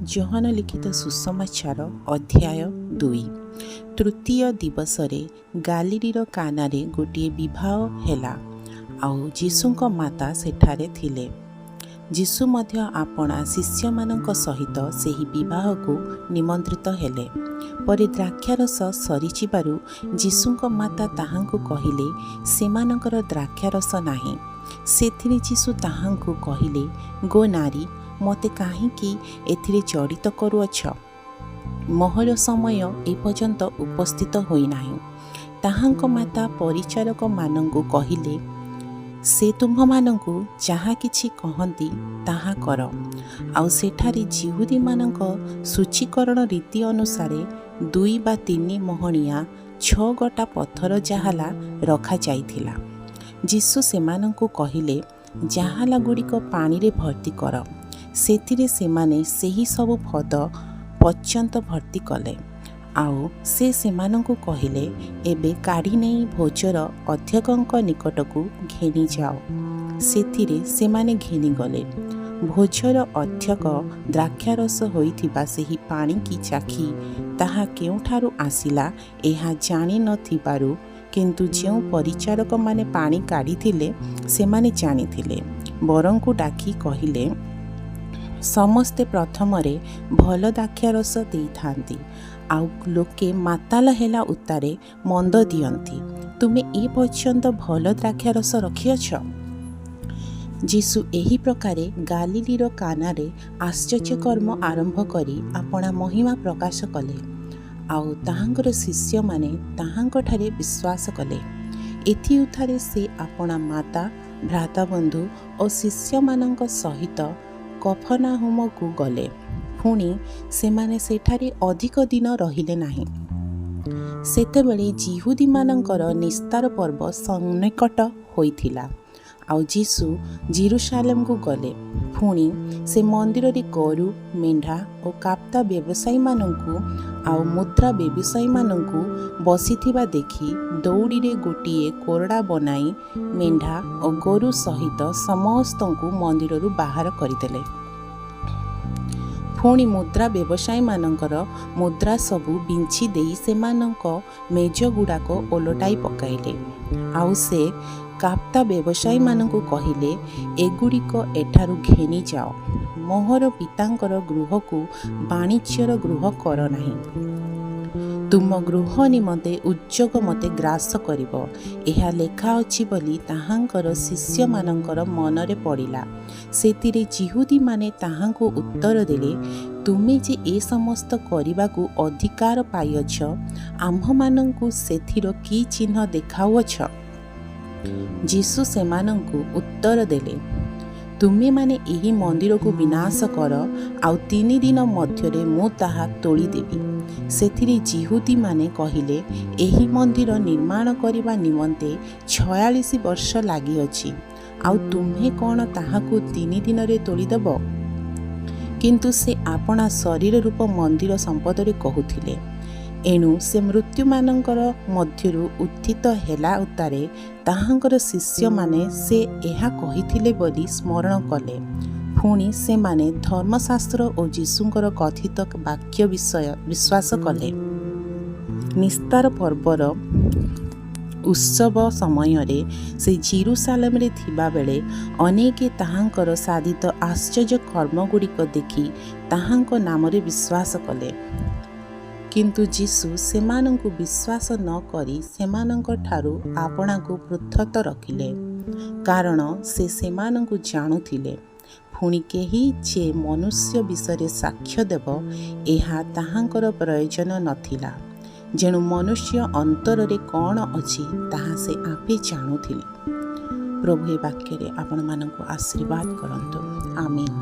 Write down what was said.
Johan लिखित सुसमाचार अध्याय 2। तृतीय दिवसरे गालिलीर कानारे गोटे विवाह हेला आउ जीशुंक माता सेठारे थिले। जीशु मध्य आपणा शिष्यमानंक सहित सेही विवाह को निमंत्रित हेले। परे द्राक्षारस सरीजिबारु जीशुंक माता ताहांकु कहिले सेमानंकर द्राक्षारस नाही। सेथिरे जीशु ताहांकु कहिले, गो नारी, मते काहींकि एथिरे जड़ित करुअछ? मोहर समय एपर्यंत उपस्थित होई नाही। ताहांक माता परिचारक मानंकु कहिले, से तुम्ह मानंकु जहाँ किछि कहंती ताहा कर। आउ सेठारी जिहुदी मानंक सूचीकरण रीति अनुसारे 2 वा 3 मोहणिया 6 गोटा पत्थर जहाला रखा जाइथिला। जीशु सेमानंकु कहिले, जहाला गुड़िक पानी रे भर्ती कर। सेथिरे सेमाने सेही सबु पद पर्यंत भर्ती कले। आउ से सेमानंकु कहिले, एबे काढ़ी नहीं भोजर अध्यक्षक निकटकू घेनी जाओ। सेथिरे सेमाने घेनी गले। भोजर अध्यक्ष द्राक्षारस होइथिबा सेही पानी की चाखी ताहा केउठारु आसिला एहा जानि नथिबारु, किंतु जेउ परिचारक माने पानी काढ़ीथिले सेमाने जानिथिले। बरंकु डाकी कहिले, समस्ते प्रथमरे भल द्राक्षारस देइथांती, आउ लोके माताल हेला उतारे मंद दियंती। तुमे ए पर्यंत भल द्राक्षारस रखिअछ? जीशु एही प्रकारे गालिलीर कानारे आश्चर्य कर्म आरंभ करी आपणा महिमा प्रकाश कले। आउ ताहांकर शिष्य माने ताहांकठारे विश्वास कले। एथि उठारे से आपणा माता, भ्राताबंधु और शिष्य मानंक सहित कफरनाहुम को गले। पुणी सेमाने सेठारे अधिक दिन रहिले नाही। सेतेबेले जिहुदी मानंकर निस्तार पर्व सन्निकट होइथिला। आउ जीशु जेरुसालेम को गले। पुणी से मंदिर रे गरु, मेंढा और काप्ता व्यवसायी मानंकु आउ मुद्रा व्यवसायी मानंकु बसिथिबा देखि दौड़ी रे गोटिए कोरडा बनाई मेंढा और गरु सहित समस्तंकु मंदिर रु बाहर करदेले। पुणी मुद्रा व्यवसायी मानंकर मुद्रा सबु बिंछि देई सेमानंक मेज गुड़ाक ओलटाई पकाइले। आउ से काप्ता व्यवसायी मानंकु कहिले, एगुड़िक एठारु घेनी जाओ। मोहर पितांकर गृह को वाणिज्यर गृह कर नाही। तुम गृह निमंते उद्योग मते ग्रास करिवो, एहा लेखा अछि बोली ताहांकर शिष्य मानंकर मनरे पड़िला। सेतिरे जिहुदी माने ताहांको उत्तर देले, तुमे जे ए समस्त करिबाकू अधिकार पाइअछ, आम्भ मानंकु सेथिरो की चिन्ह देखाउअछ? जीशु सेमानंकु उत्तर देले, तुमे माने एही मंदिर को विनाश कर, आउ 3 दिन मध्यरे मु ताहा तोड़ी देबी। सेथिरे जिहुदी माने कहिले, एही मंदिर निर्माण करिबा निमंते 46 वर्ष लागि अछि, आउ तुम्हे कोन ताहाकु 3 दिन रे तोड़ी देब? किंतु से आपणा शरीर रूप मंदिर संपदरे कहुथिले। एणु से मृत्यु मानंकर मध्यरु उत्थित हेला उतारे ताहांकर शिष्य माने से एहा कहिथिले बोली स्मरण कले। पुणी से माने धर्मशास्त्र और जीशुंकर कथित वाक्य विषय विश्वास कले। निस्तार पर्वर उत्सव समय रे से जेरुसालेम रे थिबा बेले अनेके ताहांकर साधित आश्चर्य कर्म गुड़िक देखि ताहांक नाम रे विश्वास कले। किंतु जीशु सेमानंकु विश्वास न करी सेमानंक ठारू आपणाकु पृथक रखिले, कारण से सेमानंकु जानुथिले। पुणी केही जे मनुष्य विषय साक्ष्य देव एहा ताहांकर प्रयोजन नथिला, जेणु मनुष्य अंतर रे कौन अछि ताहा से आपे जानुथिले। प्रभु ए वाक्य रे आपण मानंकु आशीर्वाद करंतु। आमीन।